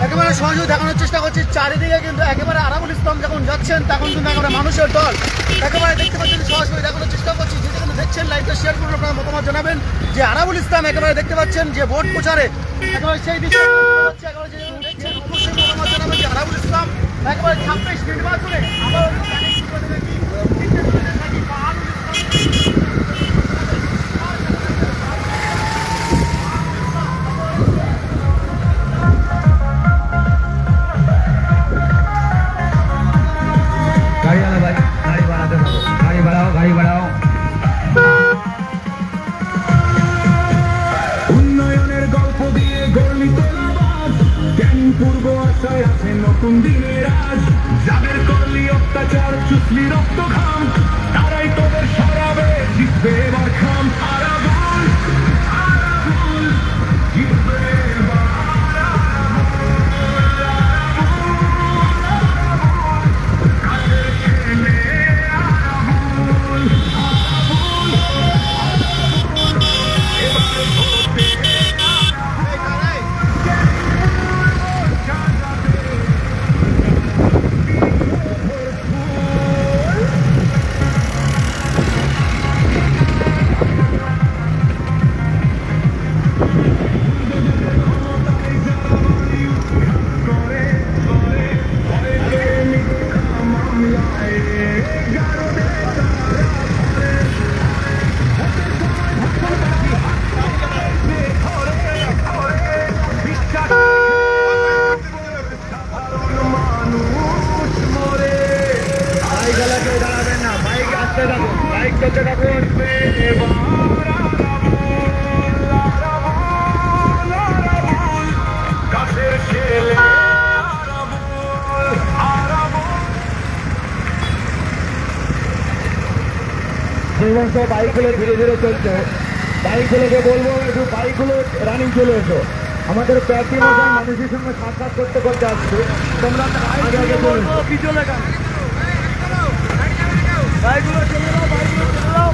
একেবারে সহজে দেখানোর চেষ্টা করছি, চারিদিকে কিন্তু একেবারে আরাবুল ইসলাম যখন যাচ্ছেন তখন কিন্তু একেবারে মানুষের দল একেবারে দেখতে পাচ্ছেন। সরাসরি দেখানোর চেষ্টা করছি, যেটা কিন্তু দেখছেন লাইভটা শেয়ার করুন, আপনারা মতামত জানাবেন যে আরাবুল ইসলাম একেবারে দেখতে পাচ্ছেন যে ভোট প্রচারে একেবারে সেই দৃশ্য একেবারে যে দেখছেন, অবশ্যই মতামত জানাবেন যে আরাবুল ইসলাম একেবারে 26 নির্বাচনে আবার উন্নয়নের গল্প দিয়ে গর্বিত পূর্ব আশায় আছে নতুন দিনের আজ। যাদের করলি অত্যাচার চুষলি রক্ত ঘাম, তারাই তোদের সরাবে, জিতবে এবার খাম। আরাবুল আরাবুল জিতবে এবার। সমস্ত বাইকগুলো ধীরে ধীরে চলছে, বাইকগুলোকে বলবো একটু বাইকগুলো রানিং চলে এসো। আমাদের প্যাটি মশাই মানুষের সঙ্গে সাক্ষাৎ করতে করতে আসছে, তোমরা কি চলে গেল বাইকগুলো চলে যাও, বাইকগুলো চলে যাও।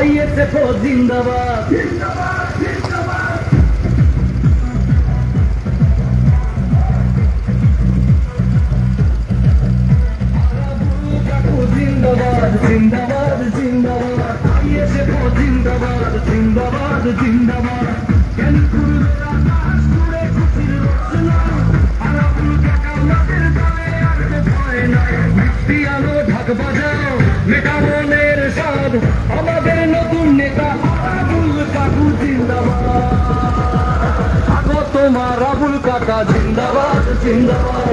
आईएसएफ जिंदाबाद जिंदाबाद जिंदाबाद जिंदाबाद आईएसएफ জিন্দাবাদ জিন্দাবাদ জিন্দাবাদ ক্যানপুরের আকাশ জুড়ে খুশির রচনা আরাবুল কাকা আমাদের দলে আসতে ভয় নাই মিষ্টি আলো ঢাক বাজাও মেটা মনের স্বাদ আমাদের নতুন নেতা আরাবুল কাকু জিন্দাবাদ আগো তোমার আবুল কাকা জিন্দাবাদ জিন্দাবাদ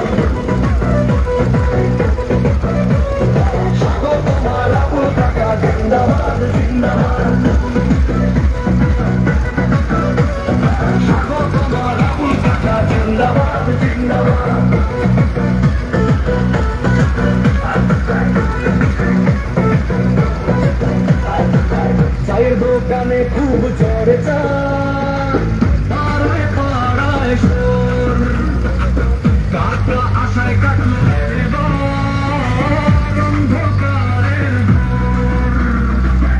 আগো তোমার আবুল কাকা জিন্দাবাদ জিন্দাবাদ আগো তোমার আবুল কাকা জিন্দাবাদ জিন্দাবাদ চায়ের দোকানে খুব চর্চা পাড়ায় পাড়ায় শোর কাটা আশায় কাটলো এবার অন্ধকারের ঘোর।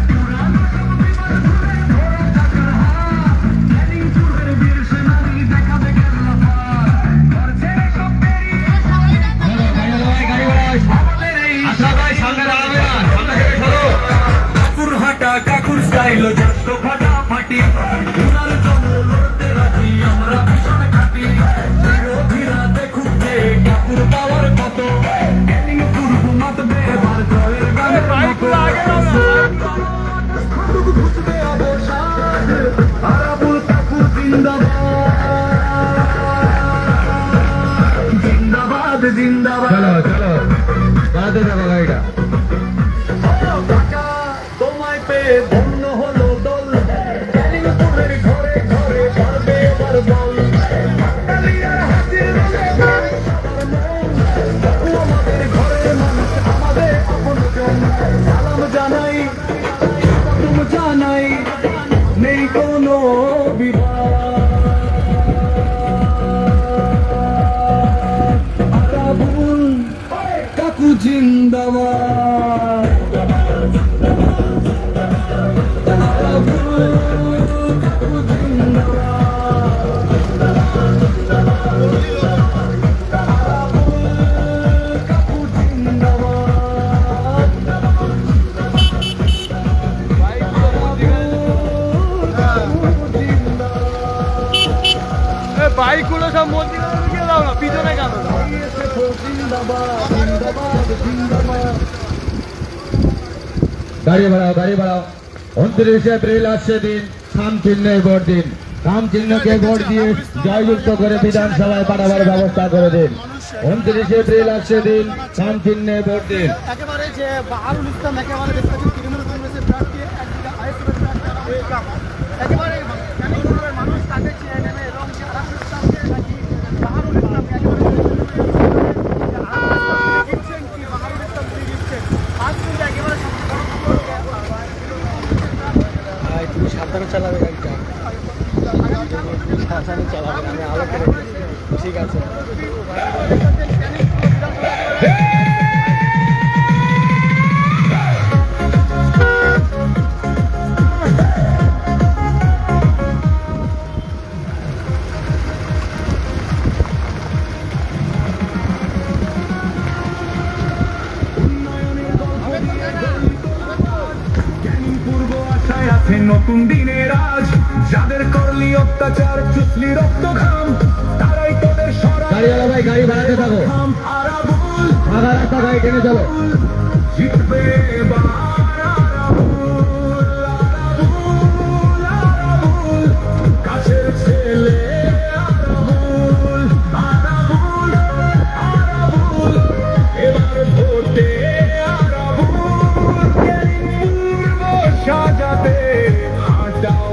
পুরানো সব বিমান ঘুরে ধরে থাকার হাত, ক্যানিংপুরের বীর সেনানি দেখাবে কেল্লা পার। ঘর ছেড়ে সব বেরিয়ে আমাদের এই কাকুর হাঁটা কাকুর স্টাইল যত ফাটাফাটি উনার জন্য লড়তে রাজি আমরা ভীষণ খাটি বিরোধীরা দেখুক যে কাকুর পাওয়ার কত ক্যানিং পূর্ব মাতবে এবার জয়ের গানের মতো ঘুষবে অবসাদ আরাবুল কাকু জিন্দাবাদ জিন্দাবাদ জিন্দাবাদ চলো চলো বাড়াতে থাকো গাড়িটা। কাকা তোমায় পেয়ে ধন্য হলো দল ক্যানিংপুরের ঘরে ঘরে পারবে এবার বল বাঙালিয়ার হাসির রঙে নাচে সবার মন। কাকু আমাদের ঘরের মানুষ আমাদের আপনজন সালাম জানাই স্বাগতম জানাই নেই কোনো বিবাদ আরাবুল কাকু জিন্দাবাদ বাইকগুলো সব মন্দিরে ঢুকিয়ে দাও না, পিছনে কেন? গাড়ি বাড়াও গাড়ি বাড়াও। 29 এপ্রিল আসছে দিন, খাম চিহ্নে ভোট দিন। খাম চিহ্নকে ভোট দিয়ে জয়যুক্ত করে বিধানসভায় পাঠাবার ব্যবস্থা করে দিন। 29 এপ্রিল আসছে দিন, খাম চিহ্নে ভোট দিন। একেবারে যে বাহারুল ইসলাম একেবারে দেখতে পাচ্ছি তৃণমূল কংগ্রেসের প্রার্থী, একদিকে আইএসএফের প্রার্থী আরাবুল ইসলাম। একেবারে ক্যানিংপুরের মানুষ তাকে চেয়ে নেবে এবং যে আরাবুল ইসলামকে নাকি বাহারুল ইসলামকে একেবারে দিচ্ছেন কি বাহারুল ইসলাম দিয়ে দিচ্ছেন। আজ কিন্তু একেবারে তুমি সাবধানে চালাবে গাড়িটা, সাবধানে চালাবে, আমি আলো করে দিচ্ছি। ঠিক আছে। পূর্ব আশায় আছে নতুন দিনের আজ যাদের করলি অত্যাচার চুষলি রক্ত ঘাম তারাই তোদের গাড়িওয়ালা ভাই গাড়ি বাড়াতে থাকো, আরাবুল ফাঁকা রাস্তা গাড়ি টেনে চলো। জিতবে এবার আরাবুল আরাবুল আরাবুল কাছের ছেলে আরাবুল আরাবুল আরাবুল এবার ভোটে আরাবুল পূর্ব সাজাতে হাঁটাও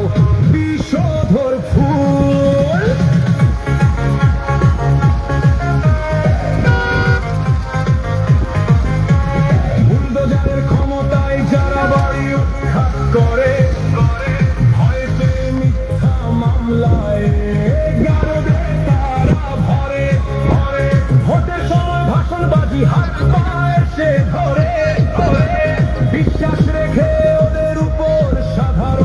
বিষধর ফুল বুলডোজারের ক্ষমতায় যারা বাড়ি উৎখাত করে ভয় পেয়ে মিথ্যা মামলায় গারদে তারা ভরে ভরে ভোটের সময় ভাষণবাজি হাত পায় সে ধরে ধরে বিশ্বাস রেখে ওদের উপর সাধারণ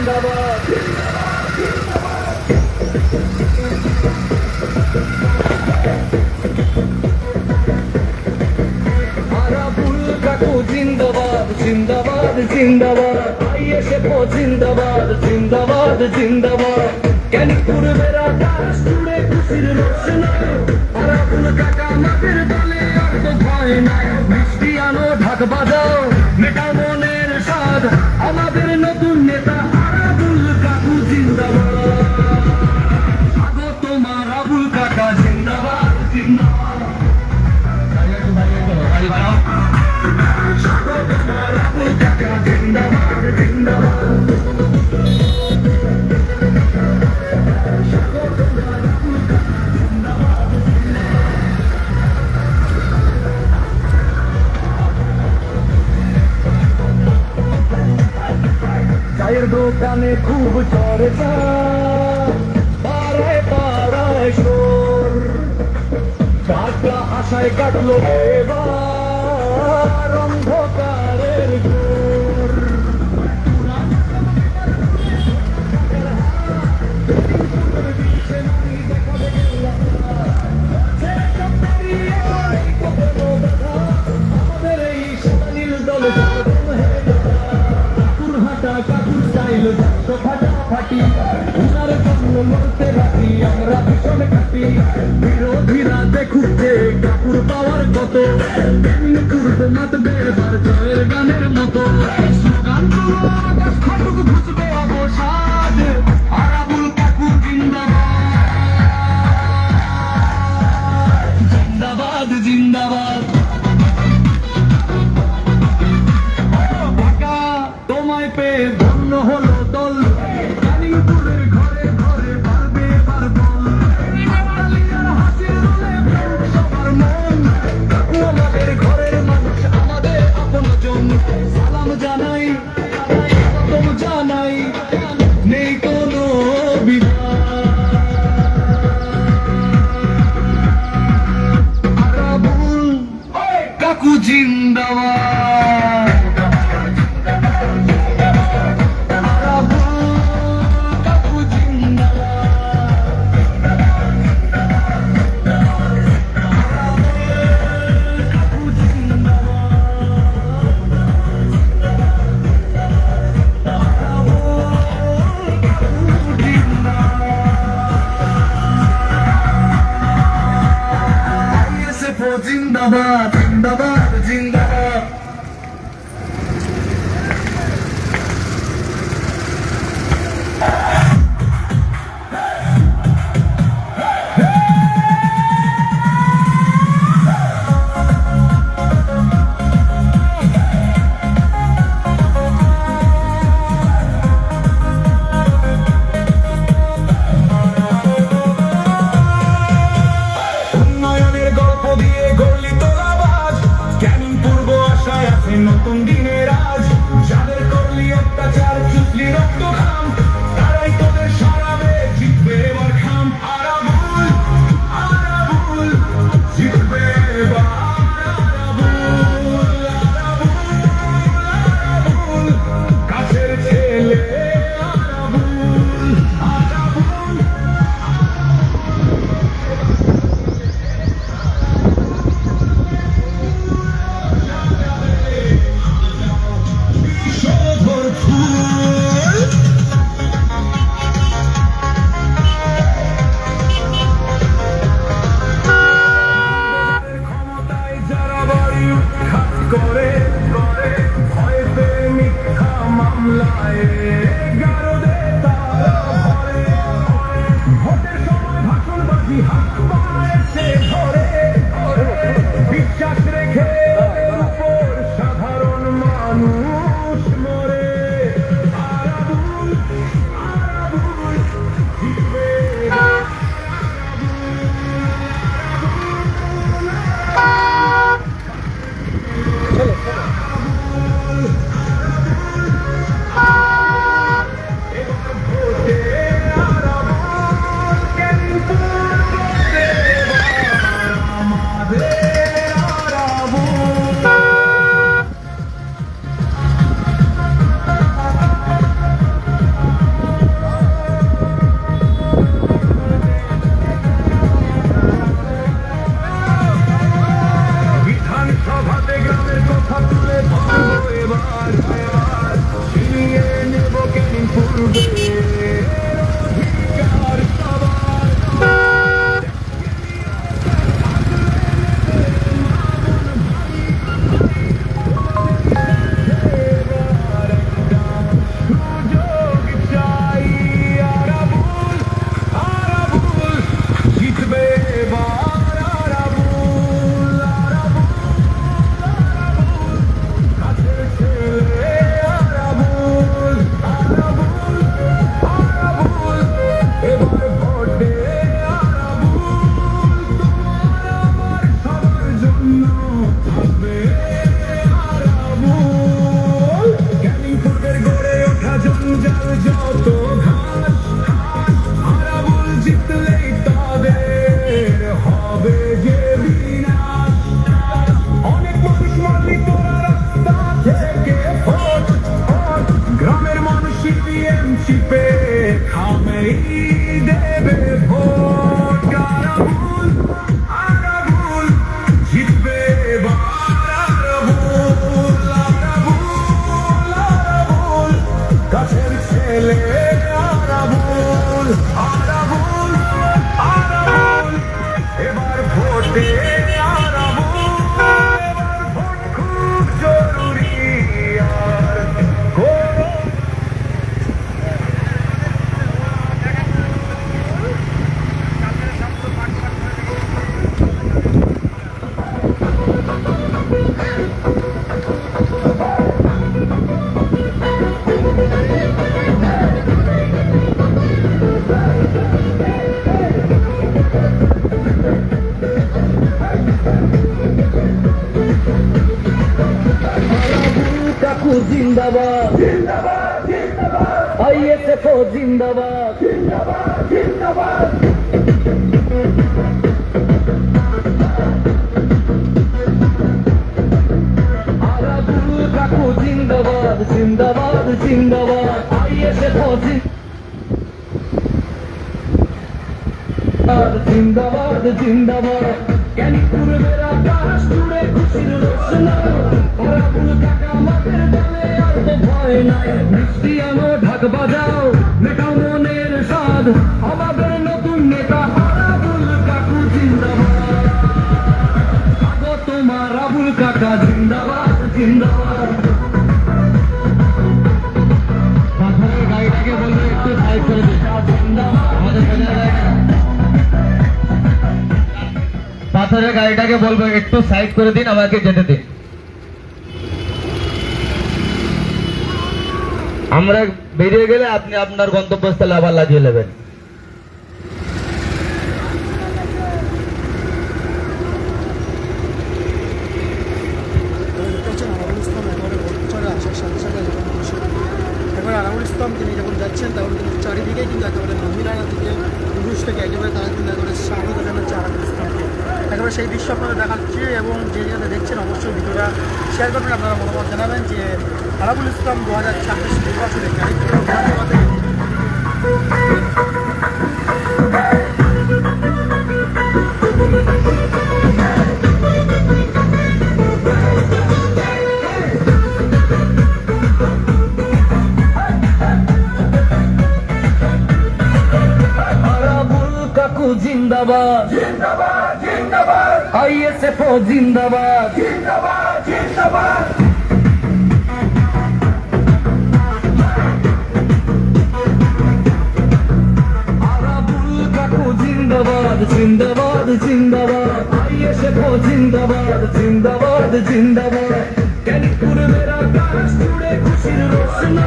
জিন্দাবাদ আরাবুল কাকু জিন্দাবাদ জিন্দাবাদ জিন্দাবাদ আইএসএফ জিন্দাবাদ জিন্দাবাদ জিন্দাবাদ ক্যানিপুর বেড়া দাস জুড়ে খুশির রোশন আরাবুল কাকা আমাদের দলে আর তো ভয় নাই মিষ্টি আনো ঢাক বাজাও মেটা মনের স্বাদ আমাদের নতুন নেতা আরাবুল কাকু জিন্দাবাদ স্বাগত আরাবুল কাকা জিন্দাবাদ জিন্দাবাদ চায়ের দোকানে খুব চর্চা পাড়ায় পাড়ায় শোর কাটা আশায় কাটলো এবার অন্ধকারের ঘোর আমাদের এই সোনালীল দল হাটা কাকুর স্টাইল ফাটাফাটি উনার জন্য লড়তে রাখি আমরা ভীষণ খাটি বিরোধীরা দেখুক যে কাকুর পাওয়ার কত করবো মাতবে এবার জয়ের গানের মতো স্লোগান আকাশ ফাটুক ঘুষবে অবসাদ আরাবুল কাকু জিন্দাবাদ জিন্দাবাদ জিন্দাবাদ তোমায় পেয়ে ধন্য হলো দল কালিপুরের ঘরে ঘরে পারবে এবার বল হাসির দলে সবার মন কাকু আমাদের ঘরের মানুষ আমাদের আপনজন সালাম জানাই কদম জানাই নেই কোনো আরাবুল কাকু জিন্দাবাদ জিন্দাবাদ জিন্দাবাদ জিন্দাবাদ উন্নয়নের গল্প দিয়ে গড়লি তোলা চ্যাম্পিয়নশিপে খামেই দেবে ভোট আরাবুল আরাবুল জিতবে এবার আরাবুল আরাবুল আরাবুল কাছের ছেলে আরাবুল আরাবুল আরাবুল এবার ভোটে আরাবুল এবার ভোট খুব জরুরি আর কোনো কাকু জিন্দাবাদ আইএসএফ জিন্দাবাদ আরাবুল কাকু জিন্দাবাদ জিন্দাবাদ জিন্দাবাদ আইএসএফ জিন্দাবাদ জিন্দাবাদ জ্ঞানী পূর্বের আকাশ জুড়ে খুশির রোশনা আরাবুল কাকা আমাদের দলে আর তো ভয় নাই মিষ্টি আনো ঢাক বাজাও মেটাও মনের স্বাদ আমাদের নতুন নেতা আরাবুল কাকু জিন্দাবাদ আগো তোমার আবুল কাকা জিন্দাবাদ জিন্দাবাদ পাথরের গাড়িটাকে বলবো একটু সাইড করে দিন আমাদের পাথরের গাড়িটাকে বলবো একটু সাইড করে দিন আমাকে যেতে দিন আমরা বেরিয়ে গেলে আপনি আপনার গন্তব্যস্থলে আবার লাগিয়ে নেবেন এবার আরাবুল ইসলাম তিনি যখন যাচ্ছেন তখন কিন্তু চারিদিকে কিন্তু একেবারে মহিলারা থেকে পুরুষ থেকে একেবারে তারা কিন্তু একেবারে স্বাগত জানাচ্ছে আরাবুল ইসলামকে একেবারে সেই দৃশ্য আপনারা দেখাচ্ছি এবং যে যারা দেখছেন অবশ্যই ভিডিওটা শেয়ার করবেন আপনারা মতামত জানাবেন যে আরাবুল ইসলাম 2026 নির্বাচনে আরাবুল কাকু জিন্দাবাদ আইএসএফ জিন্দাবাদ আরাবুল কাকু জিন্দাবাদ জিন্দাবাদ জিন্দাবাদ আইএসএফ জিন্দাবাদ জিন্দাবাদ জিন্দাবাদ জ্ঞানী পূর্বের আকাশ জুড়ে খুশির রোশনা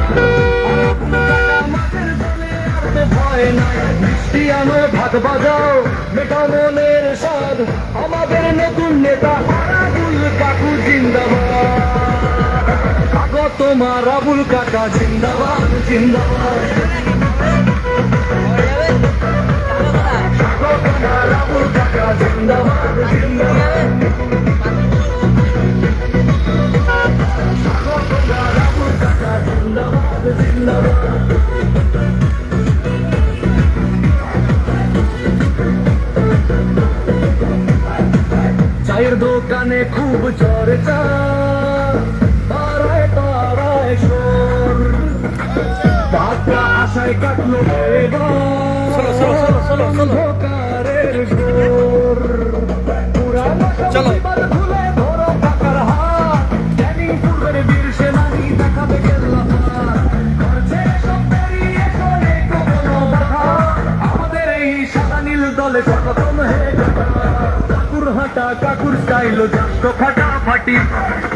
আরাবুল কাকা আমাদের দলে আর তো ভয় নাই মিষ্টি আনো ঢাক বাজাও মেটাও মনের স্বাদ আমাদের নতুন নেতা আরাবুল কাকু জিন্দাবাদ আগো তোমার আবুল কাকা জিন্দাবাদ জিন্দাবাদ আগো তোমার আবুল কাকা জিন্দাবাদ জিন্দাবাদ আগো তোমার আবুল কাকা জিন্দাবাদ জিন্দাবাদ চায়ের দোকানে খুব চর্চা তারায় তারায় সোর বাচ্চা আশায় কাটলো অন্ধকারের ঘোর পুরানো সব ভুলে ধরো টাকার হাত জ্ঞানী পূর্বের বীর সেনানি দেখাবে কেল্লা করছে সব বেরিয়ে চলে কোনো বাধা আমাদের এই সাদা নীল দলে সচেতন হয়ে কাকুর হাঁটা কাকুর স্টাইল জাস্ট ফাটাফাটি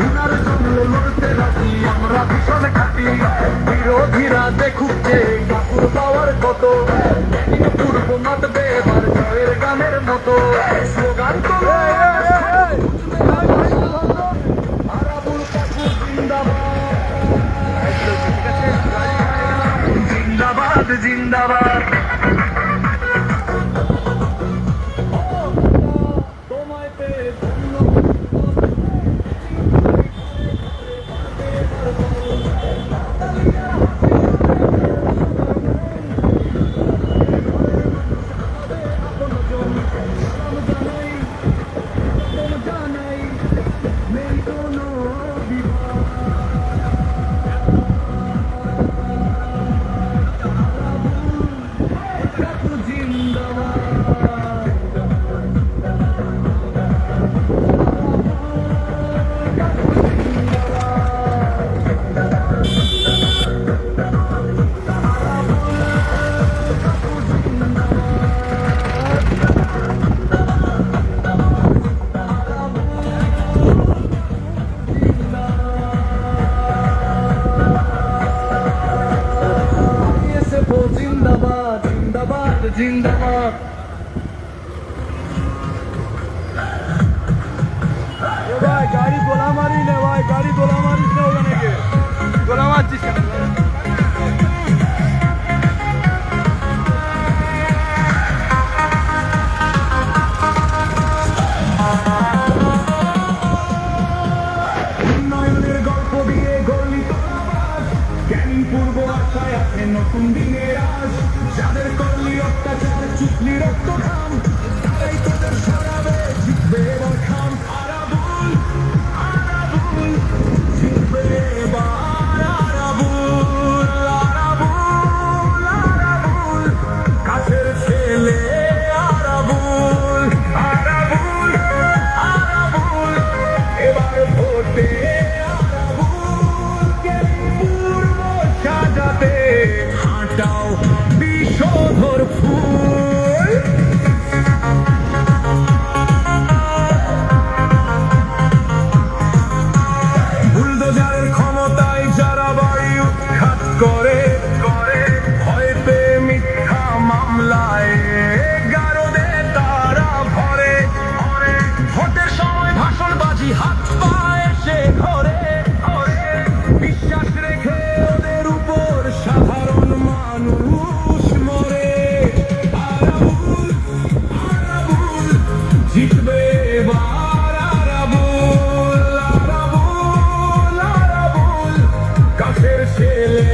উনার জন্য লড়তে রাজি আমরা ভীষণ খাটি বিরোধীরা দেখুক যে কাকুর পাওয়ার কত পূর্ব মাতবে এবার জয়ের গানের মতো স্লোগান তোলে আরাবুল কাকু জিন্দাবাদ জিন্দাবাদ জিন্দাবাদ তোমায় পেয়ে ধন্য জিন্দাবাদ জিন্দাবাদ জিন্দাবাদ। ভাই গাড়ি গোলা মারি না ভাই, গাড়ি গোলা মারিস না, ওখানে গিয়ে গোলা মারছিস কেন? উন্নয়নের গল্প দিয়ে গড়লি তোরা বাস, জ্ঞানী পূর্ব আশায় আছে নতুন দিনের আশ। যাদের করলি অত্যাচার চুষলি রক্ত ঘাম, তারাই তোদের সরাবে, জিতবে এবার খাম। আরাবুল আরাবুল জিতবে এবার আরাবুল আরাবুল আরাবুল, কাছের ছেলে আরাবুল আরাবুল আরাবুল, এবার ভোটে আরাবুল কে পূর্ব সাজাতে হাঁটাও বিষধর ফুল। বুলডোজারের ক্ষমতায় যারা বাড়ি উৎখাত করে, ভয় পেয়ে মিথ্যা মামলায় গারদে তারা ভরে। ভোটের সময় ভাষণবাজি হাত পায় সে ঘরে, বিশ্বাস রেখে ওদের উপর সাধারণ মানুষ মরে। আরাবুল আরাবুল জিতবে এবার আরাবুল আরাবুল আরাবুল, কাছের ছেলে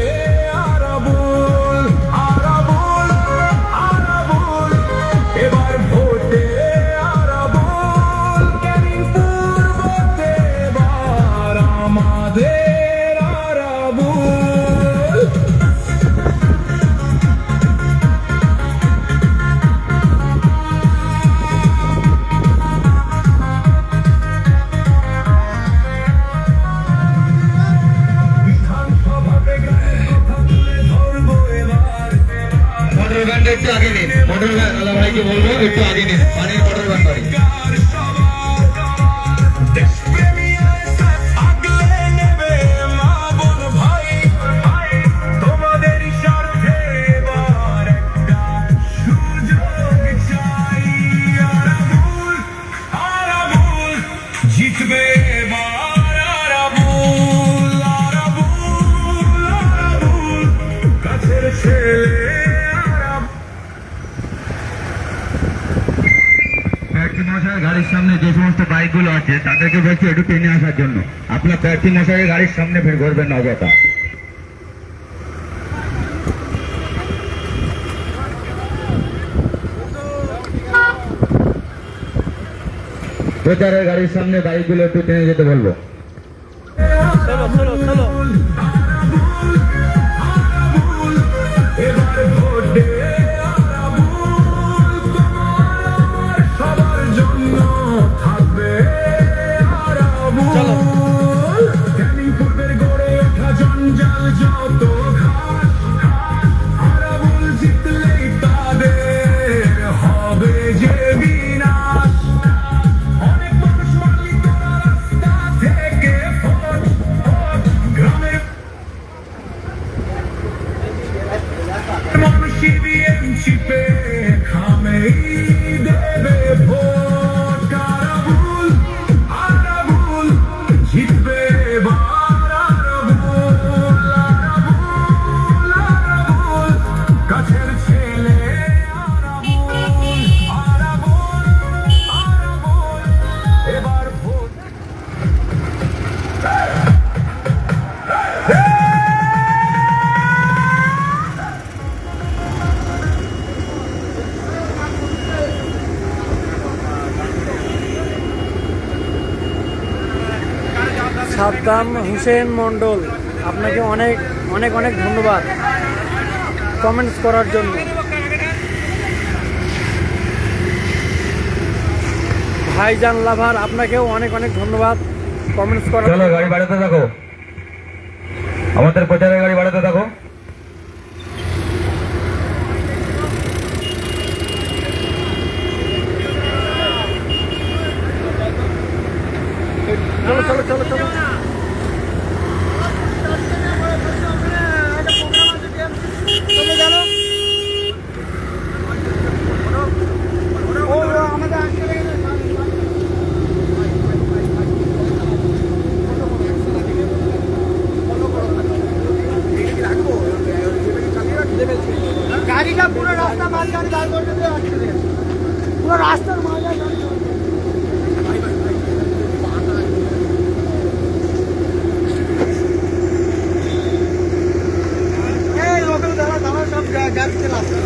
আরাবুল আরাবুল আরাবুল, এবার ভোটে আরাবুল জ্ঞানী পূর্বতে এবার আমাদের আরাবুল। বিধানসভাতে গায়ের কথা তুলে ধরবো এবার। মোটর ভ্যানটা একটু আগে নিন, মোটর ভ্যান আলা ভাইকে বলবো একটু আগে নিন, পানির মোটর ভ্যান বাড়ি। দেশপ্রেমী আইএসএফ আগলে নেবে মা বোন ভাই, তোমাদের স্বার্থে এবার একটা সুযোগ চাই। আরাবুল আরাবুল জিতবে এবার আরাবুল আরাবুল আরাবুল, কাছের ছেলে আরাবুল। প্রার্থী মশাই গাড়ির সামনে যে সমস্ত বাইকগুলো আছে তাদেরকে বলছি একটু টেনে আসার জন্য। আপনার প্রার্থী মশাইয়ের গাড়ির সামনে ফের করবেন না অযথা। প্রচারের গাড়ির সামনে বাইকগুলো একটু টেনে যেতে বলবো। চলো চলো চলো। এবার ভোটে আরাবুল, তোমার আমার সবার জন্য থাকবে আরাবুল। জ্ঞানী পূর্বের গড়ে ওঠা জঞ্জাল যত ঘাস, আরাবুল জিতলেই তাদের হবে যে বিনাশ। অনেক মানুষ মারলি তোরা রাস্তা থেকে ফোট, গ্রামের মানুষই বিএনপিতে খামেই দেবে ভোট। আরাবুল আরাবুল জিতবে এবার আরাবুল আরাবুল আরাবুল, কাছের ছেলে আরাবুল আরাবুল আরাবুল, এবার ভোট। সাদ্দাম হোসেন মণ্ডল, আপনাকে অনেক অনেক অনেক ধন্যবাদ কমেন্টস করার জন্য। ভাইজান লাভার, আপনাকেও অনেক অনেক ধন্যবাদ কমেন্টস করার চলো গাড়ি বাড়াতে থাকো, আমাদের প্রচারের গাড়ি বাড়াতে থাকো। চলো চলো চলো চলো। চলে গেল। গাড়িটা পুরো রাস্তা মাঝখানে দাঁড় করতে দিয়ে আটকে দিয়েছে। পুরো রাস্তার মাঝে এই লোকাল দাঁড়া দাঁড়া সব যাচ্ছে রাস্তা।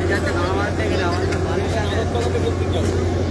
যাচ্ছে না আমার থেকে না, আমার মানুষ